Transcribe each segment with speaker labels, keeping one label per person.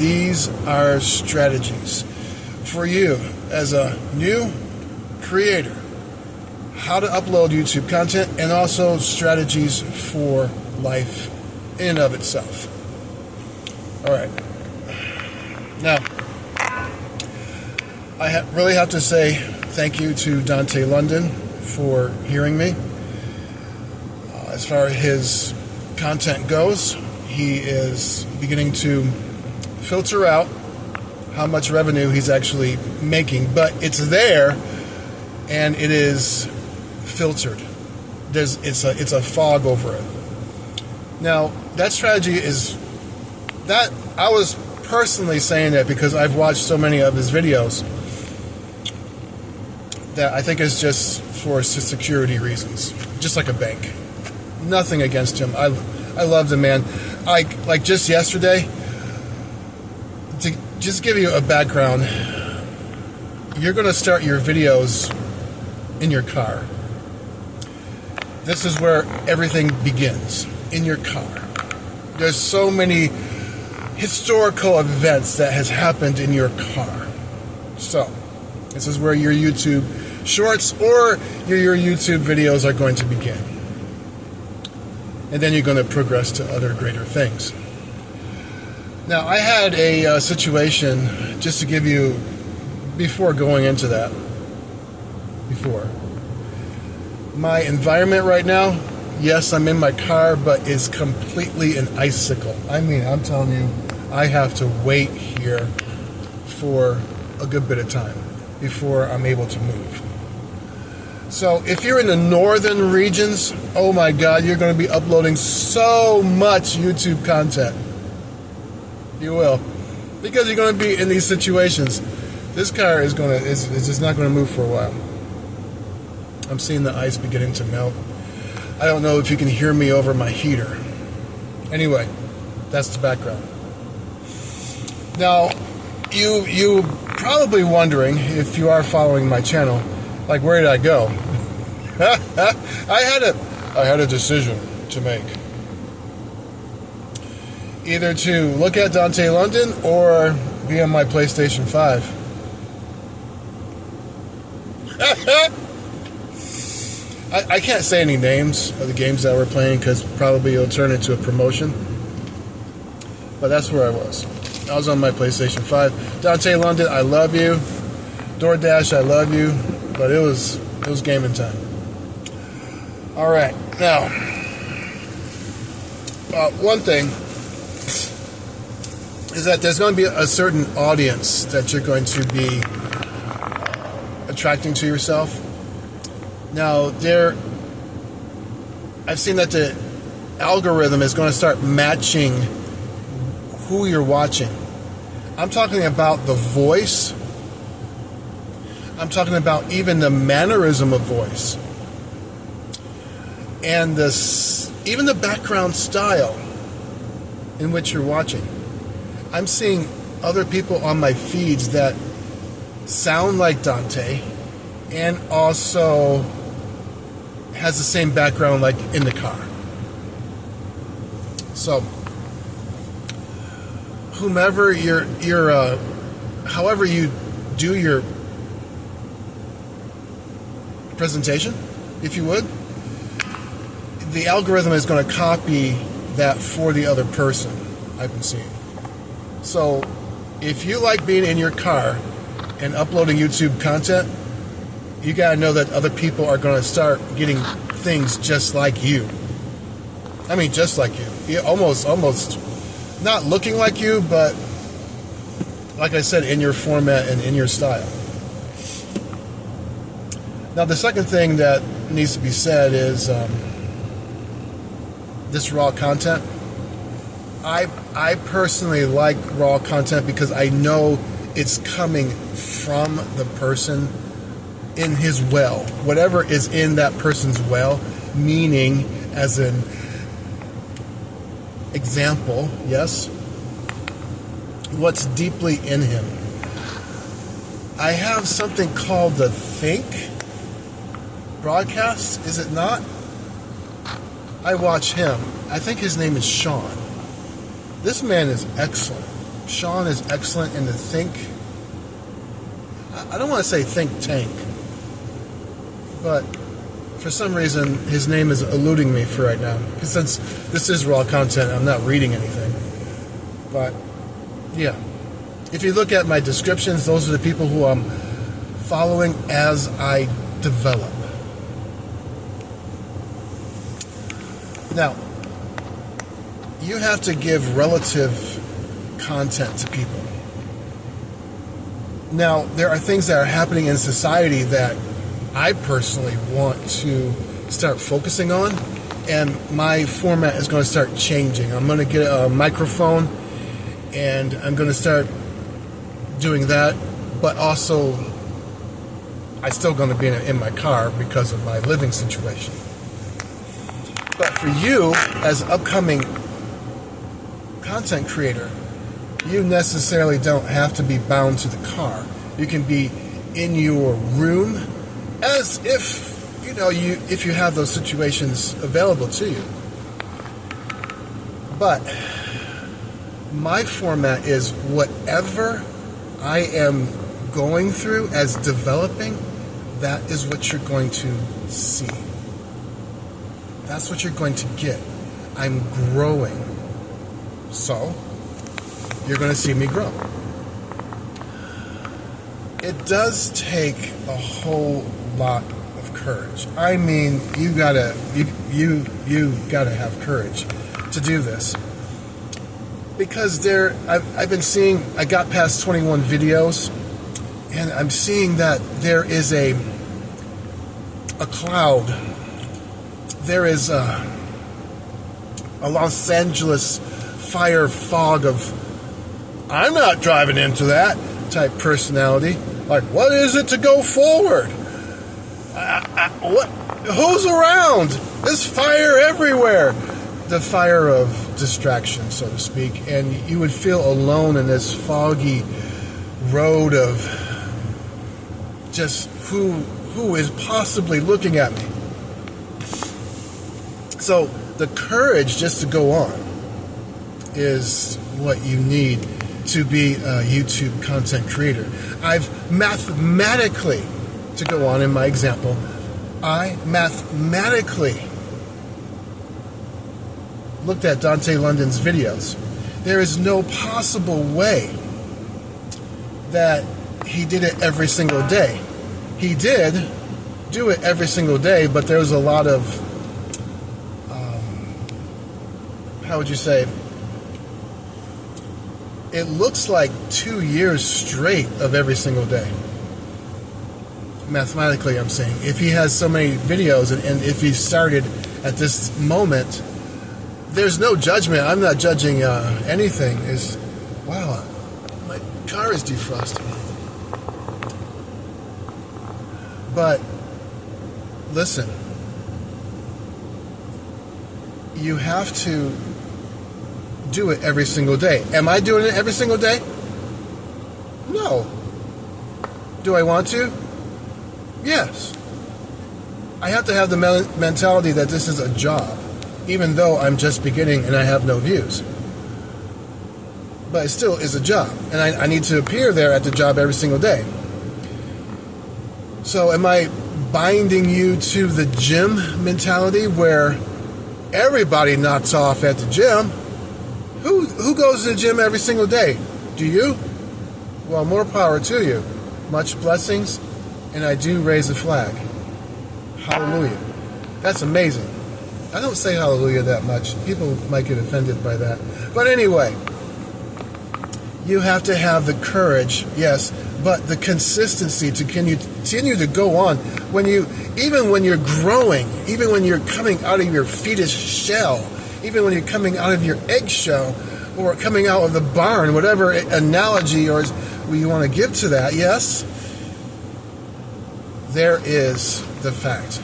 Speaker 1: these are strategies for you as a new creator, how to upload YouTube content, and also strategies for life in and of itself. Alright, now I really have to say thank you to Dante London for hearing me. As far as his content goes, he is beginning to filter out how much revenue he's actually making, but it's there and it is filtered. It's a fog over it. Now, that strategy is that I was personally saying that because I've watched so many of his videos that I think it's just for security reasons, just like a bank. Nothing against him. I love the man. Like just yesterday, to just give you a background, you're going to start your videos in your car. This is where everything begins, in your car. There's so many historical events that has happened in your car. So, this is where your YouTube shorts or your YouTube videos are going to begin. And then you're going to progress to other greater things. Now, I had a situation, just to give you, before going into that, my environment right now, yes, I'm in my car, but it's completely an icicle. I mean, I'm telling you, I have to wait here for a good bit of time before I'm able to move. So if you're in the northern regions, oh my God, you're going to be uploading so much YouTube content. You will. Because you're going to be in these situations. This car is just not going to move for a while. I'm seeing the ice beginning to melt. I don't know if you can hear me over my heater. Anyway, that's the background. Now, you probably wondering, if you are following my channel, like, where did I go? I had a decision to make. Either to look at Dante London or be on my PlayStation 5. I can't say any names of the games that we're playing because probably it'll turn into a promotion. But that's where I was. I was on my PlayStation 5. Dante London, I love you. DoorDash, I love you. But it was gaming time. Alright, now, one thing is that there's going to be a certain audience that you're going to be attracting to yourself. Now, I've seen that the algorithm is going to start matching who you're watching. I'm talking about the voice. I'm talking about even the mannerism of voice. And even the background style in which you're watching. I'm seeing other people on my feeds that sound like Dante and also has the same background like in the car. So, whomever however you do your presentation, if you would, the algorithm is going to copy that for the other person, I've been seeing. So, if you like being in your car and uploading YouTube content, you gotta know that other people are gonna start getting things just like you. I mean, just like you. Almost not looking like you, but like I said, in your format and in your style. Now, the second thing that needs to be said is this raw content. I personally like raw content because I know it's coming from the person in his well. Whatever is in that person's well, meaning as an example, yes, what's deeply in him. I have something called the Think broadcast, is it not? I watch him. I think his name is Sean. This man is excellent. Sean is excellent in the I don't want to say think tank, but for some reason his name is eluding me for right now. Because since this is raw content, I'm not reading anything. But yeah, if you look at my descriptions, those are the people who I'm following as I develop. Now, you have to give relative content to people. Now, there are things that are happening in society that I personally want to start focusing on, and my format is going to start changing. I'm going to get a microphone, and I'm going to start doing that, but also I'm still going to be in my car because of my living situation. But for you, as an upcoming content creator, you necessarily don't have to be bound to the car. You can be in your room, as if if you have those situations available to you. But my format is whatever I am going through as developing, that is what you're going to see. That's what you're going to get. I'm growing. So, you're going to see me grow. It does take a whole lot of courage. I mean, you gotta have courage to do this, because I've been seeing. I got past 21 videos, and I'm seeing that there is a cloud. There is a Los Angeles fire fog of I'm not driving into that type personality. Like, what is it to go forward? What? Who's around? There's fire everywhere. The fire of distraction, so to speak. And you would feel alone in this foggy road of just who is possibly looking at me. So the courage just to go on is what you need to be a YouTube content creator. I've mathematically, to go on in my example, I mathematically looked at Dante London's videos. There is no possible way that he did it every single day. He did do it every single day, but there was a lot of, how would you say, it looks like 2 years straight of every single day. Mathematically, I'm saying. If he has so many videos, and if he started at this moment, there's no judgment. I'm not judging anything. Wow, my car is defrosting. But listen, you have to do it every single day. Am I doing it every single day? No. Do I want to? Yes. I have to have the mentality that this is a job, even though I'm just beginning and I have no views. But it still is a job, and I need to appear there at the job every single day. So am I binding you to the gym mentality where everybody knocks off at the gym? Who goes to the gym every single day? Do you? Well, more power to you. Much blessings, and I do raise a flag. Hallelujah. That's amazing. I don't say hallelujah that much. People might get offended by that. But anyway, you have to have the courage, yes, but the consistency to continue to go on. Even when you're growing, even when you're coming out of your fetus shell, even when you're coming out of your eggshell or coming out of the barn, whatever analogy or you want to give to that, yes, there is the fact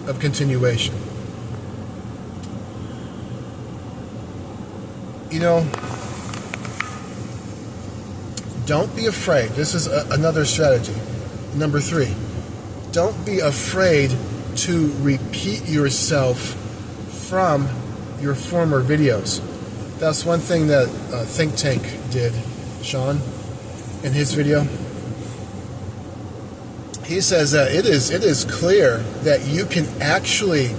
Speaker 1: of continuation. Don't be afraid. This is another strategy. Number 3, don't be afraid to repeat yourself from your former videos. That's one thing that Think Tank did, Sean, in his video. He says that it is clear that you can actually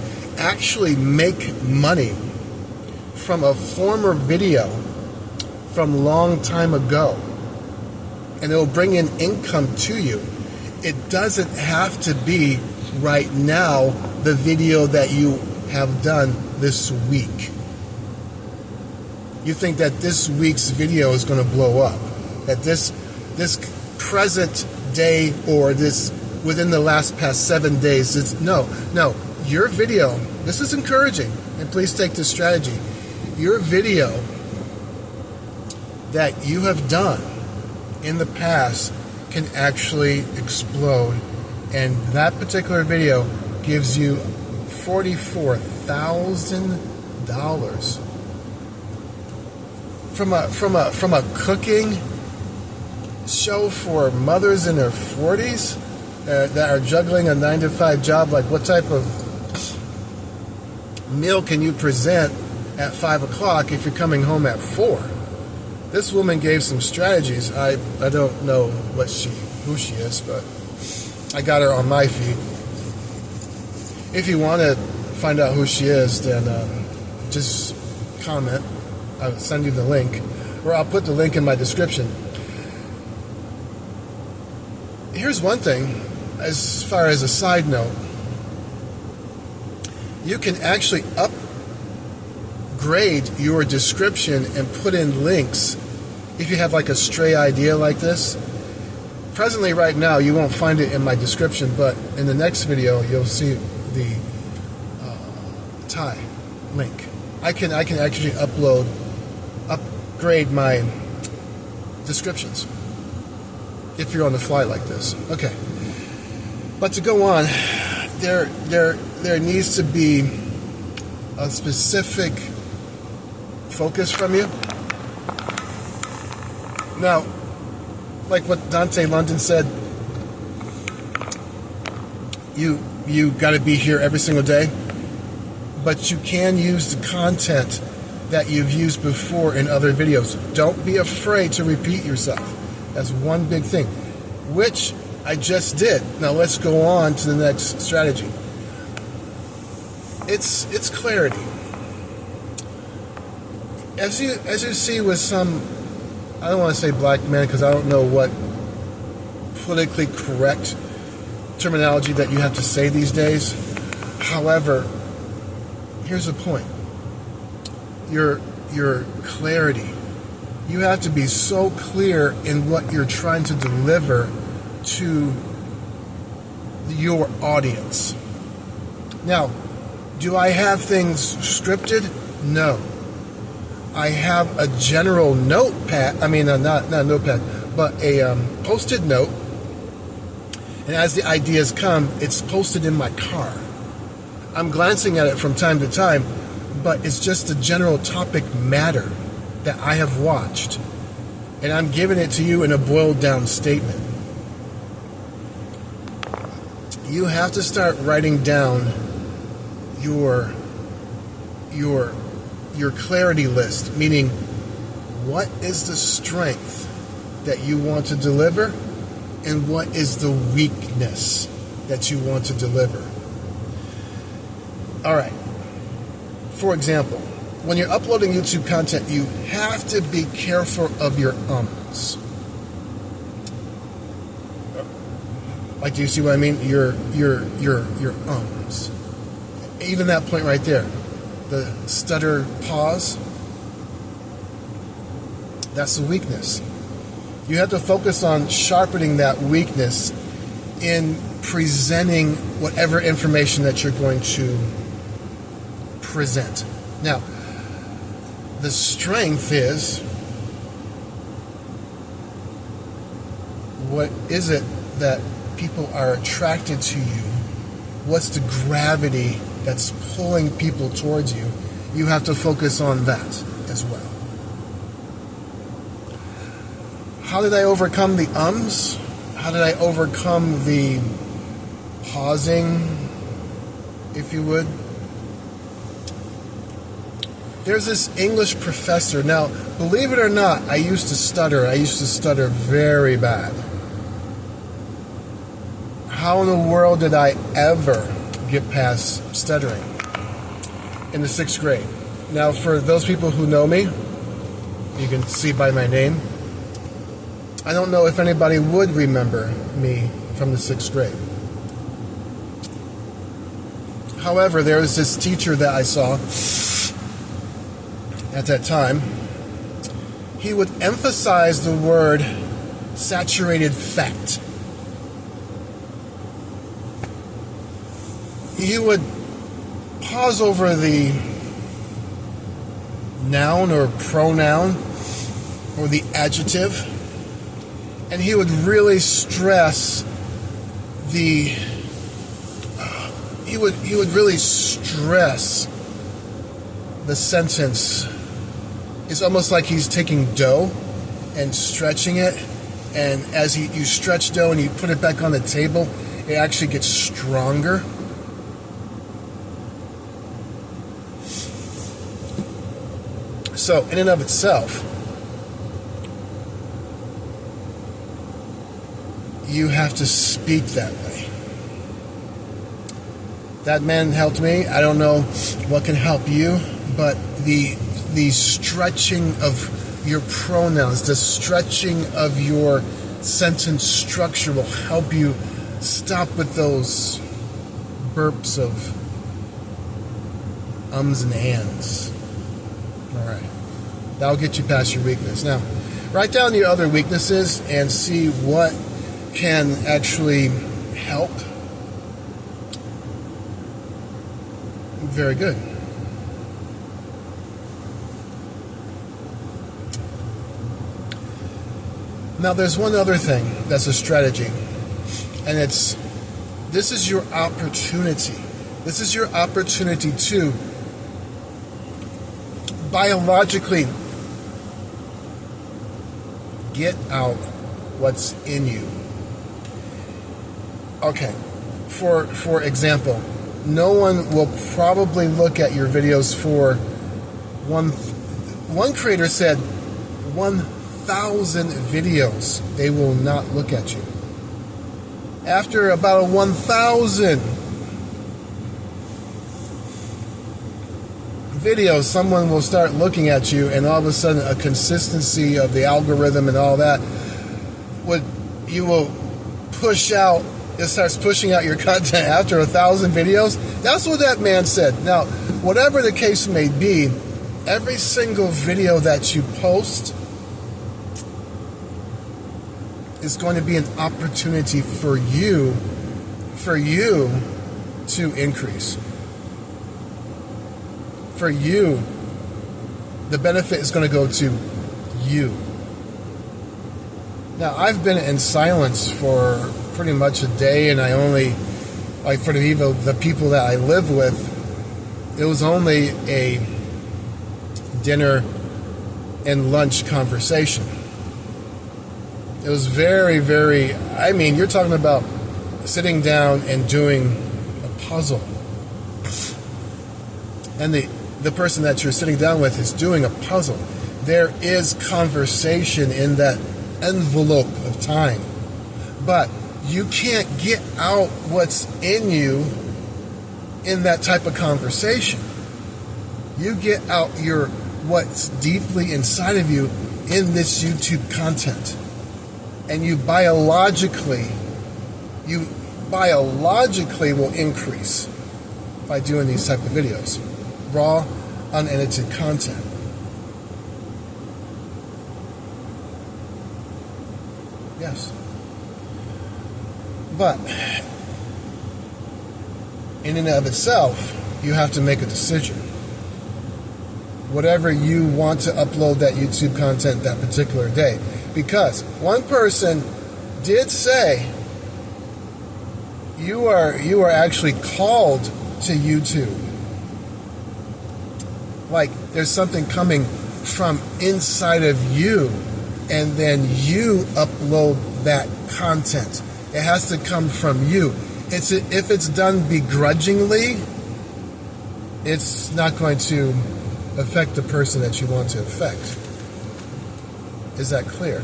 Speaker 1: make money from a former video from long time ago, and it will bring in income to you. It doesn't have to be right now the video that you have done this week. You think that this week's video is going to blow up, that this present day or this within the past 7 days, no, your video, this is encouraging, and please take this strategy. Your video that you have done in the past can actually explode, and that particular video gives you $44,000 from a cooking show for mothers in their 40s that are juggling a 9-to-5 job. Like, what type of meal can you present at 5 o'clock if you're coming home at 4? This woman gave some strategies. I don't know who she is, but I got her on my feed. If you want to find out who she is, then just comment. I'll send you the link, or I'll put the link in my description. Here's one thing, as far as a side note. You can actually upgrade your description and put in links if you have like a stray idea like this. Presently, right now, you won't find it in my description, but in the next video, you'll see the tie link. I can actually upgrade my descriptions if you're on the fly like this. Okay, but to go on, there needs to be a specific focus from you. Now, like what Dante London said, you got to be here every single day, but you can use the content that you've used before in other videos. Don't be afraid to repeat yourself. That's one big thing, which I just did. Now let's go on to the next strategy. It's clarity. As you see with some, I don't want to say black men because I don't know what politically correct terminology that you have to say these days. However, here's the point. Your clarity. You have to be so clear in what you're trying to deliver to your audience. Now, do I have things scripted? No. I have a general notepad. I mean, not a notepad, but a post-it note. And as the ideas come, it's posted in my car. I'm glancing at it from time to time, but it's just a general topic matter that I have watched. And I'm giving it to you in a boiled down statement. You have to start writing down your clarity list, meaning what is the strength that you want to deliver and what is the weakness that you want to deliver. All right. For example, when you're uploading YouTube content, you have to be careful of your ums. Like, do you see what I mean? Your ums. Even that point right there, the stutter pause, that's a weakness. You have to focus on sharpening that weakness in presenting whatever information that you're going to present. Now, the strength is, what is it that people are attracted to you? What's the gravity that's pulling people towards you? You have to focus on that as well. How did I overcome the ums? How did I overcome the pausing, if you would? There's this English professor. Now, believe it or not, I used to stutter. I used to stutter very bad. How in the world did I ever get past stuttering in the 6th grade? Now, for those people who know me, you can see by my name, I don't know if anybody would remember me from the 6th grade. However, there was this teacher that I saw at that time. He would emphasize the word saturated fat. He would pause over the noun or pronoun or the adjective, and he would really stress the he would really stress the sentence. It's almost like he's taking dough and stretching it, and as you stretch dough and you put it back on the table, it actually gets stronger. So, in and of itself, you have to speak that way. That man helped me. I don't know what can help you, but the stretching of your pronouns, the stretching of your sentence structure will help you stop with those burps of ums and ands. All right. That'll get you past your weakness. Now, write down your other weaknesses and see what can actually help. Very good. Now, there's one other thing that's a strategy, and this is your opportunity. This is your opportunity to biologically get out what's in you. Okay, for example, no one will probably look at your videos for one creator said 1,000 videos they will not look at you. After about 1,000 videos, someone will start looking at you, and all of a sudden a consistency of the algorithm and all that, you will push out. It starts pushing out your content after 1,000 videos. That's what that man said. Now, whatever the case may be, every single video that you post is going to be an opportunity for you to increase. For you, the benefit is going to go to you. Now, I've been in silence for pretty much a day, and I only, like for the people that I live with, it was only a dinner and lunch conversation. It was very, very, I mean, you're talking about sitting down and doing a puzzle. And the person that you're sitting down with is doing a puzzle. There is conversation in that envelope of time. But you can't get out what's in you in that type of conversation. You get out what's deeply inside of you in this YouTube content. And you biologically will increase by doing these type of videos. Raw, unedited content. Yes. But in and of itself, you have to make a decision. Whatever you want to upload that YouTube content that particular day. Because one person did say you are actually called to YouTube. Like there's something coming from inside of you, and then you upload that content. It has to come from you. If it's done begrudgingly, it's not going to affect the person that you want to affect. Is that clear?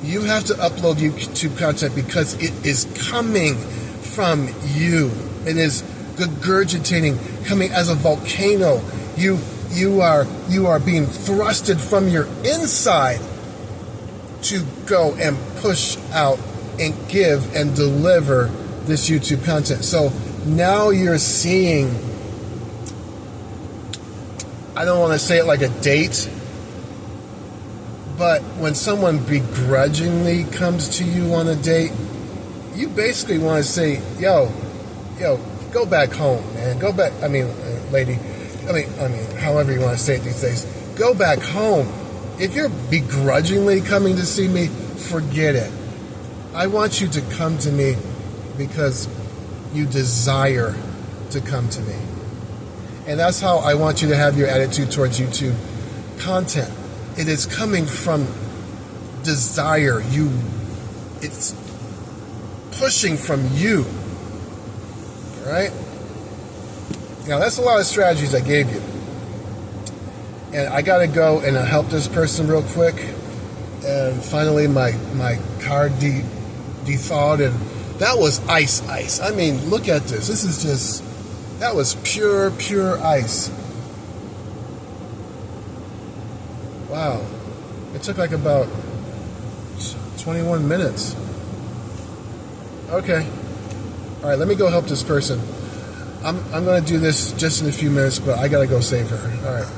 Speaker 1: You have to upload YouTube content because it is coming from you. It is regurgitating, coming as a volcano. You are being thrusted from your inside to go and push out and give and deliver this YouTube content. So now you're seeing, I don't want to say it like a date, but when someone begrudgingly comes to you on a date, you basically want to say, yo, go back home, man. Go back, lady, however you want to say it these days. Go back home. If you're begrudgingly coming to see me, forget it. I want you to come to me because you desire to come to me. And that's how I want you to have your attitude towards YouTube content. It is coming from desire. It's pushing from you. All right? Now, that's a lot of strategies I gave you. And I got to go and help this person real quick. And finally, my car de-thawed, and that was ice. I mean, look at this. This is just, that was pure ice. Wow. It took like about 21 minutes. Okay. All right, let me go help this person. I'm going to do this just in a few minutes, but I got to go save her. All right.